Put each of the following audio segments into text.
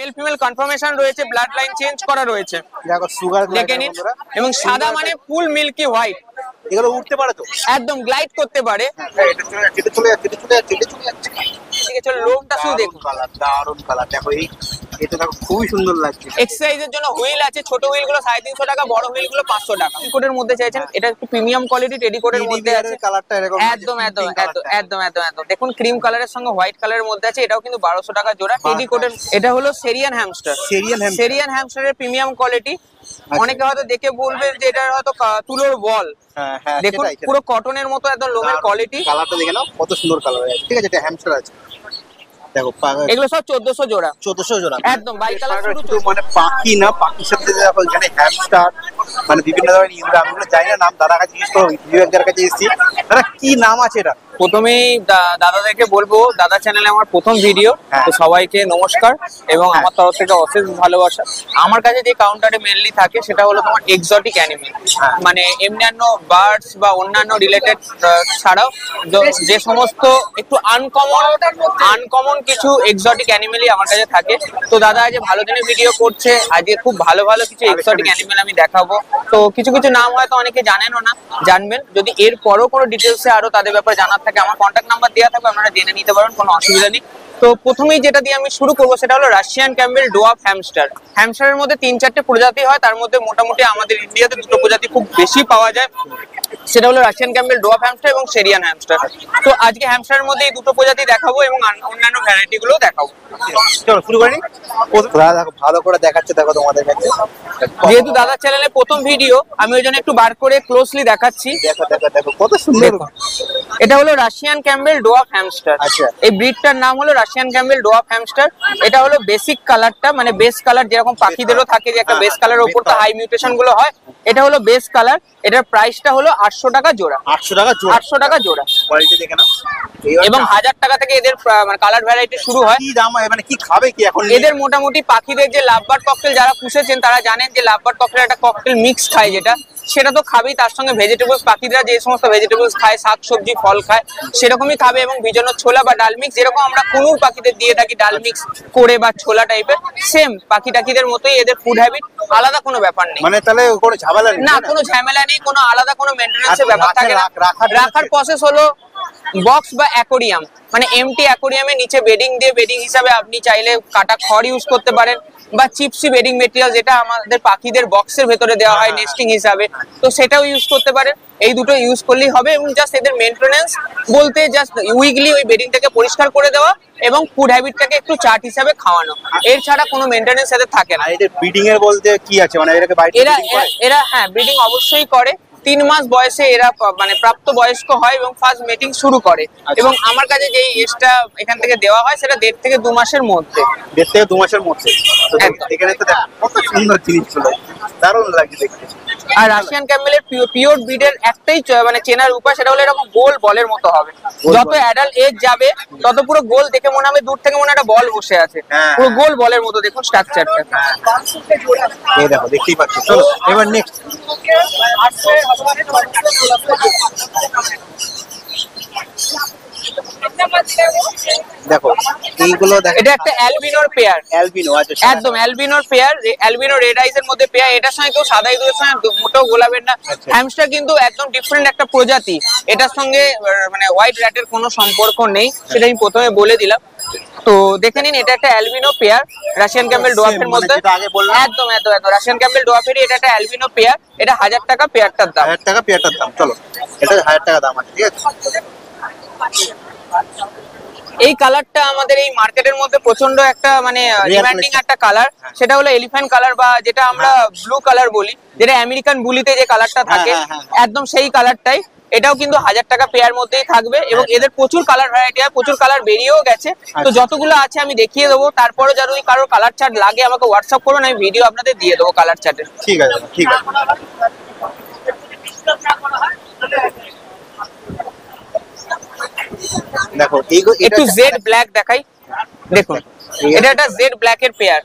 Male female confirmation রয়েছে, blood line change করা রয়েছে। দেখো সুগার দেখে নিন, এবং সাদা মানে ফুল মিল্কি হোয়াইট। এগুলো উঠতে পারে তো? একদম গ্লাইড করতে পারে। এটা চলে যাচ্ছে। ঠিক আছে, লোমটা শুধু দেখুন, দারুণ কালার। দেখো এটা দেখো খুবই সুন্দর লাগছে। এক্সারসাইজের জন্য হুইল আছে, ছোট হুইল গুলো 350 টাকা, বড় হুইল গুলো 500 টাকা। কোটের মধ্যে চাইছেন, এটা একটু প্রিমিয়াম কোয়ালিটি টেডি কোটের মধ্যে আছে। কালারটা এরকম একদম দেখুন, ক্রিম কালারের সঙ্গে হোয়াইট কালারের মধ্যে আছে। এটাও কিন্তু 1200 টাকা জোড়া টেডি কোটের। এটা হলো সেরিয়ান হ্যামস্টার। সেরিয়ান হ্যামস্টারের প্রিমিয়াম কোয়ালিটি। অনেকে হয়তো দেখে বলবেন যে এটা হয়তো তুলোর বল। দেখুন পুরো কটনের মতো একদম লোমের কোয়ালিটি। কালারটা দেখে নাও কত সুন্দর কালার আছে। ঠিক আছে, এটা হ্যামস্টার আছে। দেখো এগুলো সব 1400 জোড়া। 1400 জোড়া একদম বাই কালার। শুধু মানে পাখি না, পাখির সাথে দেখো এখানে হ্যামস্টার মানে বিভিন্ন ধরনের ইউরা, আমি জানি না নাম, দাদার কাছে জিজ্ঞেস করো, ভিউয়ারদের কাছে এসেছি। দাদা কি নাম আছে এটা? প্রথমেই দাদাদেরকে বলবো, দাদা চ্যানেলে আমার প্রথম ভিডিও, তো সবাইকে নমস্কার এবং আমার তরফ থেকে অশেষ ভালোবাসা। আমার কাছে যে কাউন্টারে মেনলি থাকে সেটা হলো তোমার এক্সোটিক অ্যানিমেল, মানে অন্যান্য বার্ডস বা অন্যান্য রিলেটেড ছাড়াও যে সমস্ত একটু আনকমন কিছু এক্সোটিক অ্যানিমেলই আমার কাছে থাকে। তো দাদা আজ ভালো দিনে ভিডিও করছে, আজকে খুব ভালো কিছু এক্সোটিক অ্যানিমেল আমি দেখাবো। তো কিছু নাম হয়তো অনেকে জানেনও না, জানবেন। যদি এর পরও কোনো ডিটেলসে আরো তাদের ব্যাপারে জানার থাকে, আমার কন্ট্যাক্ট নাম্বার দেওয়া থাকবে, আপনারা জেনে নিতে পারেন, কোনো অসুবিধা নেই। তো প্রথমেই যেটা দিয়ে আমি শুরু করবো সেটা হলো রাশিয়ান ক্যাম্বেল ডোয়ার্ফ হ্যামস্টার। হ্যামস্টারের মধ্যে 3-4টে প্রজাতি হয়, তার মধ্যে মোটামুটি আমাদের ইন্ডিয়াতে 2টো প্রজাতি খুব বেশি পাওয়া যায়, সেটা হলো রাশিয়ান ক্যাম্বেল ডোয়ার্ফ হ্যামস্টার এবং সেরিয়ান হ্যামস্টার। তো আজকে হ্যামস্টারের মধ্যে এই 2টো প্রজাতি দেখাবো এবং অন্যান্য ভ্যারাইটি গুলো দেখাবো। চলো শুরু করি। দেখো ভালো করে দেখাচ্ছে, দেখো তোমাদের কাছে। যেহেতু দাদার চ্যানেলে প্রথম ভিডিও, আমি ওই জন্য একটু বার করে ক্লোজলি দেখাচ্ছি। দেখো কত সুন্দর। এটা হলো রাশিয়ান ক্যাম্বেল ডোয়ার্ফ হ্যামস্টার। এই ব্রিডটার নাম হলো রাশিয়ান ক্যাম্বেল ডোয়ার্ফ হ্যামস্টার। এটা হলো বেসিক কালারটা, মানে বেস কালার যেরকম পাখিদেরও থাকে যে একটা বেস কালারের উপর তো হাই মিউটেশন গুলো হয়, এটা হলো বেস কালার। এটার প্রাইসটা হলো 800 টাকা জোড়া। 800 টাকা জোড়া। 800 টাকা জোড়া। কোয়ালিটি দেখে নাও। এবং 1000 টাকা থেকে এদের মানে কালার ভ্যারাইটি শুরু হয়। কি দাম, মানে কি খাবে কি এখন? এদের মোটামুটি পাখিদের যে লাভবার্ড ককটেল যারা পুষেছেন তারা জানেন যে লাভবার্ড ককটেল একটা ককটেল মিক্স খায়, যেটা সেটা তো খাবেই, তার সঙ্গে ভেজিটেবলস, পাখিরা যে সমস্ত ভেজিটেবলস খায়, শাকসবজি ফল খায়, সেরকমই খাবে। এবং ভিজানো ছোলা বা ডাল মিক্স, যেরকম আমরা কুনুর পাখিদের দিয়ে থাকি ডাল মিক্স করে বা ছোলা টাইপের, সেম পাখি টাকিদের মতোই এদের ফুড হ্যাবিট, আলাদা কোনো ব্যাপার নেই। মানে তাহলে কোনো ঝামেলা নেই? না, কোনো ঝামেলা নেই, কোনো আলাদা কোনো মেইনটেনেন্সের ব্যাপার থাকে না। রাখার প্রসেস হলো বক্স বা অ্যাকোরিয়াম, মানে এমটি অ্যাকোরিয়ামের নিচে বেডিং দিয়ে, বেডিং হিসাবে আপনি চাইলে কাটা খড় ইউজ করতে পারেন বা চিপসি বেডিং মেটেরিয়াল, যেটা আমাদের পাখিদের বক্সের ভেতরে দেওয়া হয় নেস্টিং হিসাবে, তো সেটাও ইউজ করতে পারেন। এই দুটো ইউজ করলেই হবে। এবং জাস্ট এদের মেইনটেনেন্স বলতে জাস্ট উইকলি ওই বেডিংটাকে পরিষ্কার করে দেওয়া এবং ফুড হ্যাবিটটাকে একটু চার্ট হিসাবে খাওয়ানো, এর ছাড়া কোনো মেইনটেনেন্স এদের থাকে না। এদের ব্রিডিং এর বলতে কি আছে, মানে এটাকে বাইরে এরা হ্যাঁ ব্রিডিং অবশ্যই করে। 3 মাস বয়সে এরা মানে প্রাপ্ত বয়স্ক হয় এবং ফার্স্ট মিটিং শুরু করে। এবং আমার কাছে যেই এজটা এখান থেকে দেওয়া হয় সেটা 1.5 থেকে 2 মাসের মধ্যে। 1.5 থেকে 2 মাসের মধ্যে। এখানে তো কত সুন্দর জিনিসগুলো, দারুণ লাগছে দেখতে। আর রাশিয়ান ক্যাম্বেলের পিওর ব্রিডের একটাই মানে চেনার উপায়, সেটা হলো এরকম গোল বলের মতো হবে। যত অ্যাডাল্ট এজ যাবে তত পুরো গোল দেখে মনে হবে, দূর থেকে মনে একটা বল বসে আছে, পুরো গোল বলের মতো। দেখুন স্ট্রাকচারটা, এই দেখো, দেখতেই পাচ্ছ। চলো এবার নেক্সট। দেখো এইগুলো দেখো, এটা একটা অ্যালবিনোর পেয়ার। অ্যালবিনো আছে, একদম অ্যালবিনোর পেয়ার, অ্যালবিনো রেড আইস এর মধ্যে পেয়ার। এটার সঙ্গে কেউ সাদা ইঁদুরের সঙ্গে মোটেও গোলাবেন না। হ্যামস্টার কিন্তু একদম ডিফারেন্ট একটা প্রজাতি, এটার সঙ্গে মানে হোয়াইট র্যাটের কোনো সম্পর্ক নেই, সেটা আমি প্রথমে বলে দিলাম। তো দেখে নিন, এটা একটা অ্যালবিনো পেয়ার রাশিয়ান ক্যাম্বেল ডোয়ার্ফের মধ্যে। একদম রাশিয়ান ক্যাম্বেল ডোয়ার্ফেরই এটা একটা অ্যালবিনো পেয়ার। এটা 1000 টাকা পেয়ারটার দাম। 1000 টাকা পেয়ারটার দাম। চলো, এটা 1000 টাকা দাম আছে, ঠিক আছে। এই কালারটা আমাদের এই মার্কেটের মধ্যে প্রচন্ড একটা মানে ডিমান্ডিং একটা কালার, সেটা হলো এলিফ্যান্ট কালার বা যেটা আমরা ব্লু কালার বলি, যেটা আমেরিকান বুলিতে যে কালারটা থাকে, একদম সেই কালারটাই। এটাও কিন্তু 1000 টাকা পেয়ার মধ্যেই থাকবে। এবং এদের প্রচুর কালার ভ্যারাইটি হয়, প্রচুর কালার বেরিয়েও গেছে। তো যতগুলো আছে আমি দেখিয়ে দেবো, তারপরে যদি কারোর কালার চার্ট লাগে আমাকে হোয়াটসঅ্যাপ করবেন, আমি ভিডিও আপনাদের দিয়ে দেবো কালার চার্টের। ঠিক আছে, ঠিক আছে। দেখো একটু জেড ব্ল্যাক দেখাই, দেখুন এটা একটা জেড ব্ল্যাক এর পেয়ার।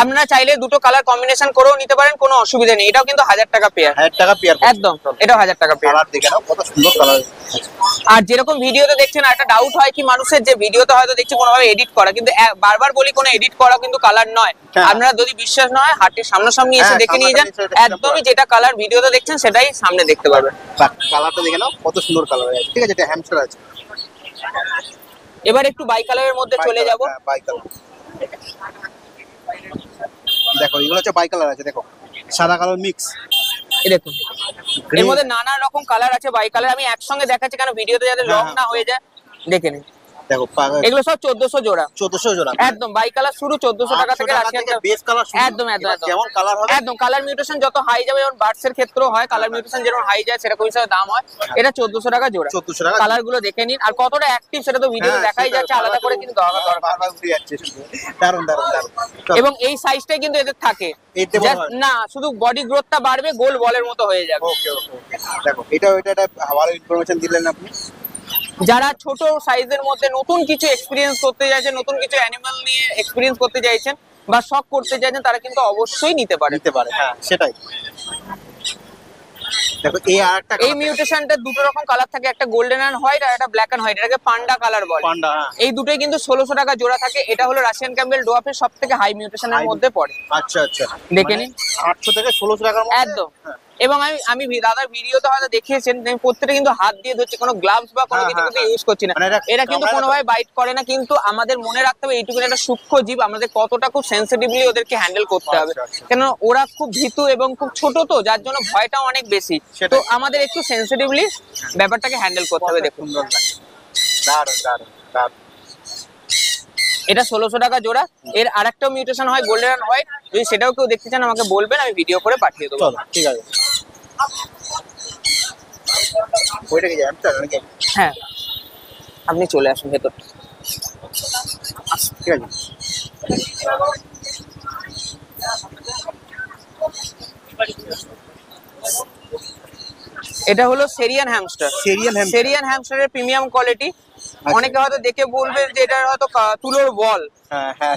আপনারা চাইলে দুটো কালার কম্বিনেশন করেও নিতে পারেন, কোনো অসুবিধা নেই। এটাও কিন্তু 1000 টাকা পেয়ার। 1000 টাকা পেয়ার একদম, এটাও 1000 টাকা পেয়ার। কালার দেখে নাও কত সুন্দর কালার। আর যেরকম ভিডিওতে দেখছেন, একটা ডাউট হয় কি মানুষের, যে ভিডিওতে হয়তো দেখছি কোনোভাবে এডিট করা, কিন্তু বারবার বলি কোনো এডিট করা কিন্তু কালার নয়। আপনারা যদি বিশ্বাস না হয় হাটের সামনাসামনি এসে দেখে নিয়ে যান, একদমই যেটা কালার ভিডিওতে দেখছেন সেটাই সামনে দেখতে পাবেন। কালারটা দেখে নাও কত সুন্দর কালার আছে। ঠিক আছে, এটা হ্যামস্টার আছে। এবার একটু বাই কালারের মধ্যে চলে যাব। বাই কালার দেখো, এগুলো হচ্ছে বাই কালার আছে। দেখো সাদা কালো মিক্স। এই দেখুন, এর মধ্যে নানা রকম কালার আছে বাই কালার। আমি একসঙ্গে দেখাচ্ছি কারণ ভিডিওতে যাতে লং না হয়ে যায়। দেখে নিন, দেখো এগুলো সব 1400 জোড়া। 1400 জোড়া একদম বাই কালার শুরু 1400 টাকা থেকে। বেস কালার একদম একদম যেমন কালার হবে, একদম কালার মিউটেশন যত হাই যাবে, যেমন বার্ডস এর ক্ষেত্রেও হয়, কালার মিউটেশন যেমন হাই যায় সেরকম হিসাবে দাম হয়। এটা 1400 টাকা জোড়া। 1400 টাকা। কালার গুলো দেখে নিন, আর কতটা অ্যাক্টিভ সেটা তো ভিডিওতে দেখাই যাচ্ছে, আলাদা করে কিন্তু দরকার। দারুন দারুন দারুন। এবং এই সাইজটাই কিন্তু এদের থাকে না, শুধু বডি গ্রোথটা বাড়বে, গোল বলের মতো হয়ে যাবে। ওকে ওকে ওকে। দেখো এটা ভালো ইনফরমেশন দিলেন আপনি। যারা ছোট সাইজের মধ্যে নতুন কিছু এক্সপেরিয়েন্স করতে চাইছেন, নতুন কিছু অ্যানিমাল নিয়ে এক্সপেরিয়েন্স করতে চাইছেন বা শখ করতে চাইছেন, তারা কিন্তু অবশ্যই নিতে পারে। হ্যাঁ সেটাই। দেখো এই আরেকটা, এই মিউটেশনটা দুটো রকম কালার থাকে, একটা গোল্ডেন এন্ড হোয়াইট আর একটা ব্ল্যাক এন্ড হোয়াইট। এটাকে পান্ডা কালার বলে। পান্ডা, এই দুটোই কিন্তু 1600 টাকা জোড়া থাকে। এটা হলো রাশিয়ান ক্যাম্বেল ডোয়াফের সবথেকে হাই মিউটেশনের মধ্যে পড়ে। আচ্ছা আচ্ছা, দেখে নিন 800 থেকে 1600 টাকার মধ্যে একদম। এবং আমি দাদার ভিডিওতে হয়তো দেখিয়েছেন, আমি প্রত্যেকটা কিন্তু হাত দিয়ে ধরছি, কোনো গ্লাভস বা কোনো কিছু কিন্তু ইউজ করছি না। এরা কিন্তু কোনোভাবে বাইট করে না, কিন্তু আমাদের মনে রাখতে হবে এইটুকু একটা সূক্ষ্ম জীব, আমাদের কতটা খুব সেন্সিটিভলি ওদেরকে হ্যান্ডেল করতে হবে। কেন ওরা খুব ভীতু এবং খুব ছোট, তো যার জন্য ভয়টাও অনেক বেশি। তো আমাদের একটু সেন্সিটিভলি ব্যাপারটাকে হ্যান্ডেল করতে হবে। দেখুন দারুন দারুন দারুন। এটা 1600 টাকা জোড়া। এর আরেকটাও মিউটেশন হয় গোল্ডেন এন্ড হোয়াইট। যদি সেটাও কেউ দেখতে চান আমাকে বলবেন, আমি ভিডিও করে পাঠিয়ে দেবো। চলো ঠিক আছে। ওইটা কি হ্যামস্টার নাকি? হ্যাঁ, আপনি চলে আসুন ভেতর। ঠিক আছে। এটা হলো সেরিয়ান হ্যামস্টার। সেরিয়ান হ্যামস্টারের প্রিমিয়াম কোয়ালিটি। অনেকে হয়তো দেখে বলবে যে এটা হয়তো তুলোর বল।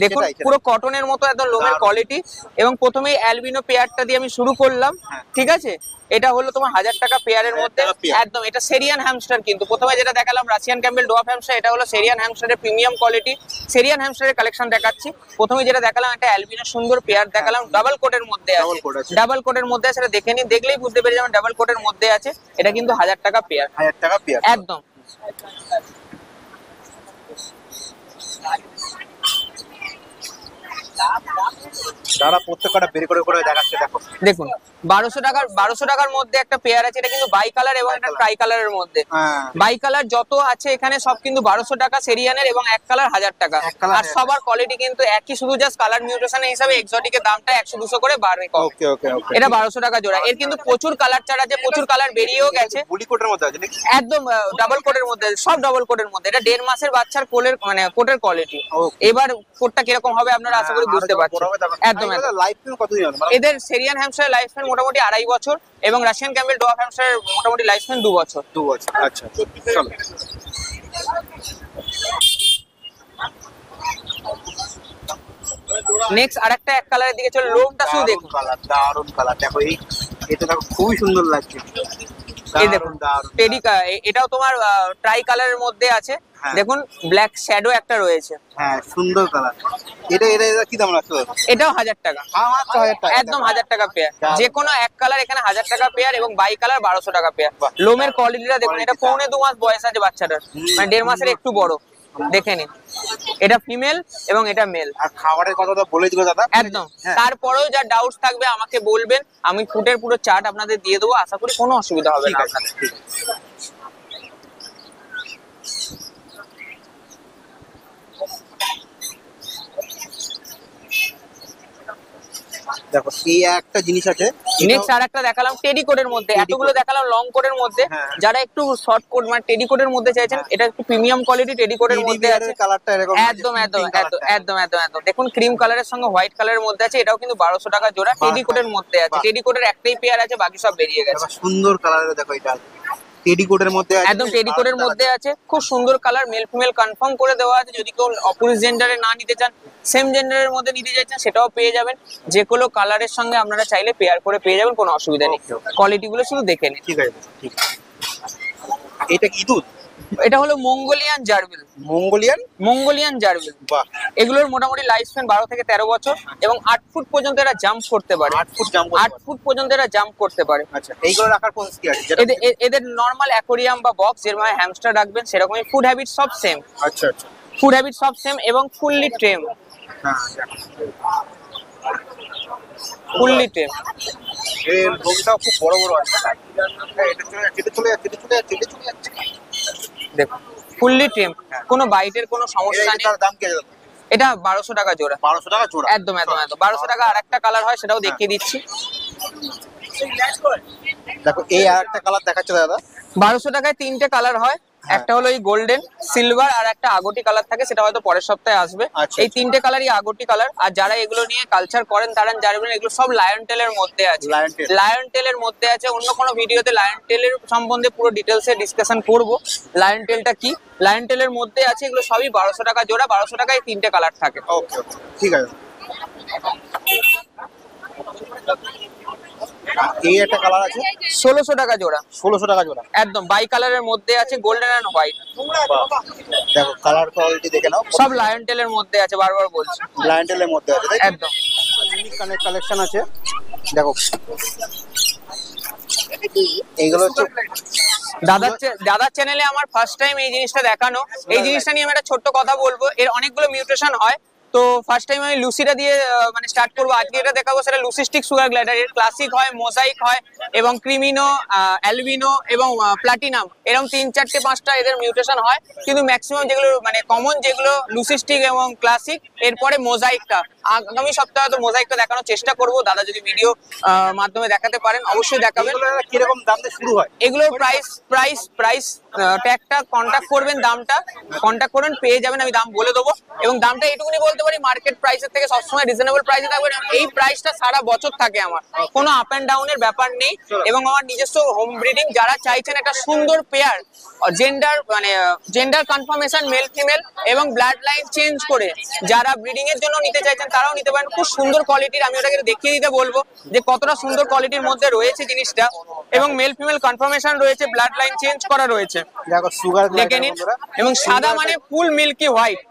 দেখুন পুরো কটনের মতো একদম লোমের কোয়ালিটি। এবং প্রথমেই অ্যালবিনো পেয়ারটা দিয়ে আমি শুরু করলাম। ঠিক আছে, এটা হলো তোমার 1000 টাকা পেয়ারের মধ্যে। একদম এটা সেরিয়ান হ্যামস্টার। কিন্তু প্রথমে যেটা দেখালাম রাশিয়ান ক্যাম্বেল ডোয়াফ হ্যামস্টার, এটা হলো সেরিয়ান হ্যামস্টারের প্রিমিয়াম কোয়ালিটি। সেরিয়ান হ্যামস্টারের কালেকশন দেখাচ্ছি। প্রথমে যেটা দেখালাম একটা অ্যালবিনো সুন্দর পেয়ার দেখালাম, ডাবল কোটের মধ্যে আছে। ডাবল কোটের মধ্যে আছে, এটা দেখে নিন, দেখলেই বুঝতে পেরে যাবেন ডাবল কোটের মধ্যে আছে। এটা কিন্তু 1000 টাকা পেয়ার। 1000 টাকা পেয়ার একদম। দাদা প্রত্যেকটা বের করে করে দেখাচ্ছে। দেখো দেখুন 1200 টাকার মধ্যে একটা পেয়ার আছে। এটা কিন্তু বাই কালার এবং একটা ট্রাই কালারের মধ্যে। বাই কালার যত আছে এখানে সব কিন্তু 1200 টাকা সেরিয়ানের, এবং এক কালার 1000 টাকা। আর সবার কোয়ালিটি কিন্তু একই, শুধু জাস্ট কালার মিউটেশনের হিসাবে এক্সোটিকের দামটা 100-200 করে বাড়বে। ওকে ওকে ওকে। এটা 1200 টাকা জোড়া। এর কিন্তু প্রচুর কালার চার্ট আছে, প্রচুর কালার বেরিয়েও গেছে। বুলি কোটের মধ্যে আছে নাকি? একদম ডাবল কোটের মধ্যে, সব ডাবল কোটের মধ্যে। এটা 1.5 মাসের বাচ্চার কোলের মানে কোটের কোয়ালিটি। এবার কোটটা কিরকম হবে আপনারা আশা করি বুঝতে পারছেন। একদম। এদের সেরিয়ান হ্যামস্টারের লাইফ স্প্যান মোটামুটি 2.5 বছর, এবং রাশিয়ান ক্যাম্বেল ডোয়াফ হ্যামস্টারের মোটামুটি লাইফ স্প্যান 2 বছর। আচ্ছা চলো। নেক্সট আরেকটা এক কালারের দিকে চলো, লোমটা শুধু দেখুন। দারুন কালার। দেখো এটা দেখো খুবই সুন্দর লাগছে। এই দেখুন টেডি, এটাও তোমার ট্রাই কালারের মধ্যে আছে। দেখুন ব্ল্যাক শ্যাডো একটা রয়েছে। হ্যাঁ সুন্দর কালার। এটা কি দাম রাখছো? এটাও 1000 টাকা। একদম 1000 টাকা পেয়ার। যে কোনো এক কালার এখানে 1000 টাকা পেয়ার, এবং বাই কালার 1200 টাকা পেয়ার। লোমের কোয়ালিটিটা দেখুন। এটা 1.5-2 মাস বয়স আছে বাচ্চাটার, মানে 1.5 মাসের একটু বড়। দেখে নিন, এটা ফিমেল এবং এটা মেল। আর খাবারের কথাটা বলে দিল দাদা। একদম। তারপরেও যা ডাউটস থাকবে আমাকে বলবেন, আমি ফুটের পুরো চার্ট আপনাদের দিয়ে দেবো। আশা করি কোনো অসুবিধা হবে না আপনাদের। দেখো এই একটা জিনিস আছে। নেক্সট আরেকটা দেখালাম টেডি কোটের মধ্যে। এতগুলো দেখালাম লং কোটের মধ্যে। যারা একটু শর্ট কোট মানে টেডি কোটের মধ্যে চাইছেন, এটা একটু প্রিমিয়াম কোয়ালিটি টেডি কোটের মধ্যে আছে। কালারটা এরকম একদম একদম একদম একদম একদম। দেখুন ক্রিম কালারের সঙ্গে হোয়াইট কালারের মধ্যে আছে। এটাও কিন্তু 1200 টাকা জোড়া। টেডি কোটের মধ্যে আছে। টেডি কোটের একটাই পেয়ার আছে, বাকি সব বেরিয়ে গেছে। সুন্দর কালারের দেখো এটা। টেডি কোডের মধ্যে আছে, একদম টেডি কোডের মধ্যে আছে, খুব সুন্দর কালার, মেল ফিমেল কনফার্ম করে দেওয়া আছে। যদি কেউ অপোজিট জেন্ডারে না নিতে চান, সেম জেন্ডারের মধ্যে নিতে চাইছেন, সেটাও পেয়ে যাবেন। যে কোনো কালারের সঙ্গে আপনারা চাইলে পেয়ার করে পেয়ে যাবেন, কোনো অসুবিধা নেই। কোয়ালিটি গুলো শুধু দেখে নিন। ঠিক আছে, ঠিক আছে। এটা কি দুধ? এটা হলো মঙ্গোলিয়ান জার্বিল। মঙ্গোলিয়ান জার্বিল, বাহ। এগুলোর মোটামুটি লাইফ স্প্যান 12 থেকে 13 বছর এবং 8 ফুট পর্যন্ত এরা জাম্প করতে পারে। 8 ফুট জাম্প 8 ফুট পর্যন্ত এরা জাম্প করতে পারে। আচ্ছা, এইগুলো রাখার প্রসেস কি আছে? এদের নর্মাল অ্যাকোরিয়াম বা বক্স যেরকম হ্যামস্টার রাখবেন সেরকমই, ফুড হ্যাবিট সব সেম। আচ্ছা আচ্ছা। ফুড হ্যাবিট সব সেম এবং ফুললি টেম। হ্যাঁ, ফুললি টেম। এর লোমটাও খুব বড় বড় আছে। হ্যাঁ, এটা চলে যাচ্ছে। দেখুন ফুললি টেম, কোনো বাইটের কোনো সমস্যা নেই। এটার দাম কি আছে? এটা 1200 টাকা জোড়া। 1200 টাকা জোড়া? একদম একদম একদম 1200 টাকা। আর একটা কালার হয়, সেটাও দেখিয়ে দিচ্ছি। দেখো, এই আর একটা কালার দেখাচ্ছে দাদা। 1200 টাকায় 3টে কালার হয়। একটা হলো এই গোল্ডেন, সিলভার আর একটা আগটি কালার থাকে, সেটা হয়তো পরের সপ্তাহে আসবে। আচ্ছা, এই 3টে কালারই আগটি কালার। আর যারা এগুলো নিয়ে কালচার করেন তারা জানবেন এগুলো সব লায়ন টেলের মধ্যে আছে। লায়ন টেলের মধ্যে আছে। অন্য কোনো ভিডিওতে লায়ন টেলের সম্বন্ধে পুরো ডিটেলসে ডিসকাশন করব, লায়ন টেলটা কি। লায়ন টেলের মধ্যে আছে, এগুলো সবই 1200 টাকা জোড়া। 1200 টাকায় 3টে কালার থাকে। ওকে, ঠিক আছে। এই একটা কালার আছে, 1600 টাকা জোড়া। 1600 টাকা জোড়া। একদম বাই কালারের মধ্যে আছে, গোল্ডেন এন্ড হোয়াইট। দেখো কালার কোয়ালিটি দেখে নাও, সব লায়ন টেলের মধ্যে আছে, বারবার বলছি। ব্লাইন্ডেলের মধ্যে আছে, তাই তো? একদম ইউনিক কালেকশন আছে। দেখো, এইগুলো হচ্ছে দাদার চ্যানেলে আমার ফার্স্ট টাইম এই জিনিসটা দেখানো। এই জিনিসটা নিয়ে আমি একটা ছোট্ট কথা বলবো। এর অনেকগুলো মিউটেশন হয়, তো ফার্স্ট টাইম আমি লুসিটা দিয়ে মানে স্টার্ট করবো। আজকে এটা দেখাবো, সেটা লুসিস্টিক সুগার গ্লাইডার। এর ক্লাসিক হয়, মোজাইক হয় এবং ক্রিমিনো, অ্যালবিনো এবং প্লাটিনাম, এরকম 3-4-5টা এদের মিউটেশন হয়। কিন্তু ম্যাক্সিমাম যেগুলো মানে কমন, যেগুলো লুসিস্টিক এবং ক্লাসিক, এরপরে মোজাইকটা। আগামী সপ্তাহে তো মোজাইকটা দেখানোর চেষ্টা করবো। দাদা যদি ভিডিও মাধ্যমে দেখাতে পারেন অবশ্যই দেখাবেন। কিরকম দাম দিয়ে শুরু হয়? এগুলোর প্রাইস ট্যাগটা কন্ট্যাক্ট করবেন, দামটা কন্ট্যাক্ট করবেন, পেয়ে যাবেন। আমি দাম বলে দেবো এবং দামটা এটুকুনি বলতে পারি, মার্কেট প্রাইসের থেকে সবসময় রিজনেবল প্রাইসে থাকবে। এই প্রাইসটা সারা বছর থাকে আমার, কোনো আপ এন্ড ডাউনের ব্যাপার নেই। এবং আমার নিজস্ব হোম ব্রিডিং, যারা চাইছেন একটা সুন্দর pair, gender confirmation male female এবং ব্লাড লাইন চেঞ্জ করে যারা ব্রিডিং এর জন্য নিতে চাইছেন তারাও নিতে পারেন। খুব সুন্দর কোয়ালিটির, আমি ওটাকে দেখিয়ে দিতে বলবো যে কতটা সুন্দর কোয়ালিটির মধ্যে রয়েছে জিনিসটা। এবং মেল ফিমেল কনফার্মেশন রয়েছে, ব্লাড লাইন চেঞ্জ করা রয়েছে। দেখো সুগার দেখে নিন। এবং সাদা মানে ফুল মিল্কি হোয়াইট।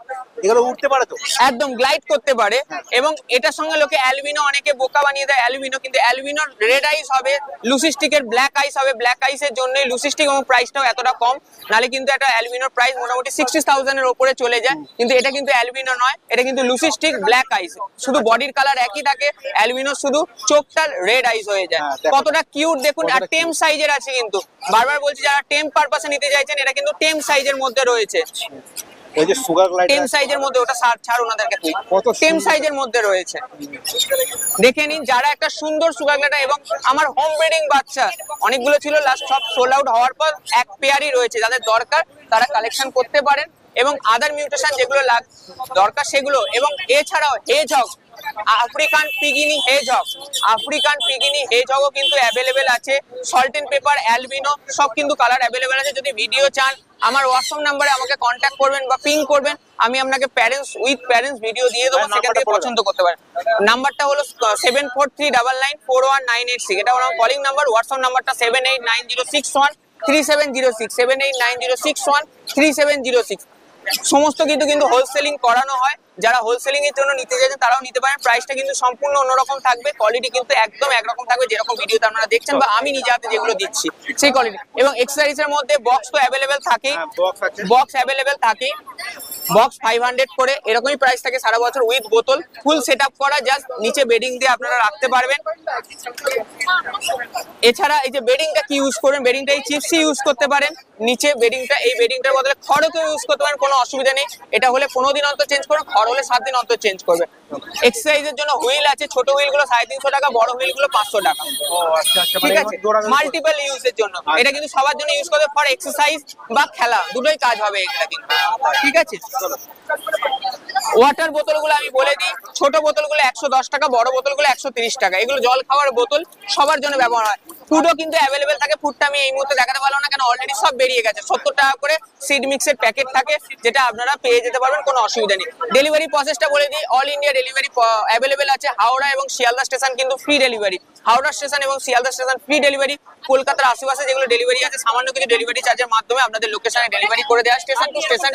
এগুলো উঠতে পারে তো? একদম গ্লাইড করতে পারে। এবং এটার সঙ্গে লোকে অ্যালবিনো, অনেকে বোকা বানিয়ে দেয় অ্যালবিনো, কিন্তু অ্যালবিনোর রেড আইস হবে, লুসিস্টিকের ব্ল্যাক আইস হবে। ব্ল্যাক আইসের জন্যই লুসিস্টিক এবং প্রাইসটাও এতটা কম, নালে কিন্তু একটা অ্যালবিনোর প্রাইস মোটামুটি 60,000 এর উপরে চলে যায়। কিন্তু এটা কিন্তু অ্যালবিনো নয়, এটা কিন্তু লুসিস্টিক ব্ল্যাক আইস। শুধু বডির কালার একই থাকে, অ্যালবিনো শুধু চোখটা রেড আইস হয়ে যায়। কতটা কিউট দেখুন। আর টেম সাইজের আছে, কিন্তু বারবার বলছি যারা টেম পারপাসে নিতে চাইছেন, এটা কিন্তু টেম সাইজের মধ্যে রয়েছে। এই যে সুগার গ্লাইড টেম সাইজের মধ্যে, ওটা ছাড় ওনাদেরকে, তুই কত টেম সাইজের মধ্যে রয়েছে দেখে নিন। যারা একটা সুন্দর সুগার গ্লাইডার, এবং আমার হোম ব্রিডিং বাচ্চা অনেকগুলো ছিল, লাস্ট সব সোল্ড আউট হওয়ার পর এক পেয়ারই রয়েছে। যাদের দরকার তারা কালেকশন করতে পারেন। এবং আদার মিউটেশন যেগুলো দরকার সেগুলো। এবং এছাড়াও হেজহগ, আফ্রিকান পিগিনি হেজহগও কিন্তু অ্যাভেলেবেল আছে। সল্ট এন্ড পেপার, অ্যালবিনো সব কিন্তু কালার অ্যাভেলেবেল আছে। যদি ভিডিও চান আমার হোয়াটসঅ্যাপ নাম্বারে আমাকে কন্ট্যাক্ট করবেন বা পিং করবেন, আমি আপনাকে প্যারেন্টস ভিডিও দিয়ে দেবো, সেখান থেকে পছন্দ করতে পারেন। নাম্বারটা হলো 7439941986। এটা আমার কলিং নাম্বার। হোয়াটসঅ্যাপ নাম্বারটা 7890613706, 7890613706। সমস্ত কিন্তু হোলসেলিং করানো হয়। যারা হোলসেলিং এর জন্য নিতে চাইছেন তারাও নিতে পারেন। প্রাইসটা কিন্তু সম্পূর্ণ অন্যরকম থাকবে, কোয়ালিটি কিন্তু একদম একরকম থাকবে, যেরকম ভিডিওতে আপনারা দেখছেন বা আমি নিজে হাতে যেগুলো দিচ্ছি সেই কোয়ালিটি। এবং এক্সেসরিজের মধ্যে বক্স তো অ্যাভেলেবেল থাকেই, বক্স অ্যাভেলেবেল থাকেই। বক্স 500 করে এরকমই প্রাইস থাকে সারা বছর, উইথ বোতল ফুল সেট আপ করা, জাস্ট নিচে বেডিং দিয়ে আপনারা রাখতে পারবেন। এছাড়া এই যে বেডিংটা কি ইউজ করবেন, বেডিংটা এই চিপসি ইউজ করতে পারেন। নিচে বেডিংটা, এই বেডিংটার বদলে খড়কেও ইউজ করতে পারেন, কোনো অসুবিধা নেই। এটা হলে 15 দিন অন্তর চেঞ্জ করবেন, খড় হলে 7 দিন অন্তর চেঞ্জ করবেন। এক্সারসাইজের জন্য হুইল আছে, ছোট হুইল গুলো 350 টাকা, বড় হুইল গুলো 500 টাকা। ঠিক আছে, মাল্টিপল ইউজের জন্য। এটা কিন্তু সবার জন্য ইউজ করতে, ফর এক্সারসাইজ বা খেলা দুটোই কাজ হবে এটা কিন্তু। ঠিক আছে। ওয়াটার বোতলগুলো আমি বলে দিই, ছোট বোতলগুলো 110 টাকা, বড় বোতলগুলো 130 টাকা। এগুলো জল খাওয়ার বোতল, সবার জন্য ব্যবহার হয়। ফুডও কিন্তু অ্যাভেলেবেল থাকে, ফুডটা আমি এই মুহূর্তে দেখাতে পারলাম না, কেন অলরেডি সব বেরিয়ে গেছে। 70 টাকা করে সিড মিক্সের প্যাকেট থাকে, যেটা আপনারা পেয়ে যেতে পারবেন, কোনো অসুবিধা নেই। ডেলিভারি প্রসেসটা বলে দিই, অল ইন্ডিয়া ডেলিভারি অ্যাভেলেবেল আছে। হাওড়া এবং শিয়ালদা স্টেশন কিন্তু ফ্রি ডেলিভারি, হাওড়া স্টেশন এবং শিয়ালদা স্টেশন ফ্রি ডেলিভারি। কলকাতার আশেপাশে যেগুলো ডেলিভারি আছে, সামান্য কিছু ডেলিভারি চার্জের মাধ্যমে আপনাদের লোকেশনে ডেলিভারি করে দেওয়া, স্টেশন টু স্টেশন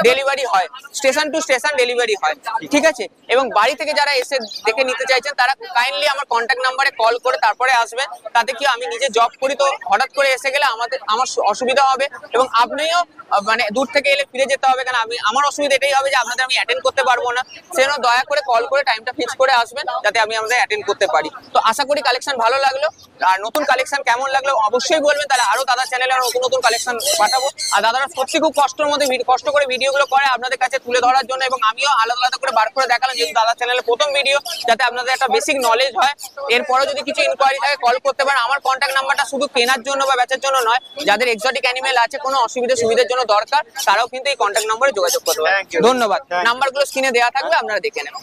ডেলিভারি হয়, স্টেশন টু স্টেশন ডেলিভারি হয়, ঠিক আছে। এবং বাড়ি থেকে যারা এসে দেখে নিতে চাইছেন, তারা কাইন্ডলি আমার কন্ট্যাক্ট নাম্বারে কল করে তারপরে আসবেন। তাতে কি, আমি নিজে জব করি, তো হঠাৎ করে এসে গেলে আমার অসুবিধা হবে, এবং আপনিও মানে দূর থেকে এলে ফিরে যেতে হবে, কারণ আমার অসুবিধা এটাই হবে যে আপনাদের আমি অ্যাটেন্ড করতে পারবো না। সেজন্য দয়া করে কল করে টাইমটা ফিক্স করে আসবেন, যাতে আমি আমাদের অ্যাটেন্ড করতে পারি। তো আশা করি কালেকশন ভালো লাগলো, আর নতুন কালেকশন কেমন লাগলো অবশ্যই বলবেন, তাহলে আরো দাদা চ্যানেলে নতুন নতুন কালেকশন পাঠাবো। আর দাদারা সত্যি খুব কষ্টের মধ্যে কষ্ট করে ভিডিওগুলো করে আপনাদের কাছে তুলে ধরার জন্য, এবং আমিও আলাদা আলাদা করে বার করে দেখালাম, যেহেতু দাদা চ্যানেলের প্রথম ভিডিও, যাতে আপনাদের একটা বেসিক নলেজ হয়। এরপরে যদি কিছু ইনকোয়ারি থাকে কল করতে পারেন। আমার কন্ট্যাক্ট নাম্বারটা শুধু কেনার জন্য বা বেচার জন্য নয়, যাদের এক্সোটিক অ্যানিমেল আছে, কোনো সুবিধার জন্য দরকার, তারাও কিন্তু এই কন্ট্যাক্ট নম্বরে যোগাযোগ করতে পারেন। ধন্যবাদ। নাম্বারগুলো স্ক্রিনে দেওয়া থাকবে, আপনারা দেখে নেবেন।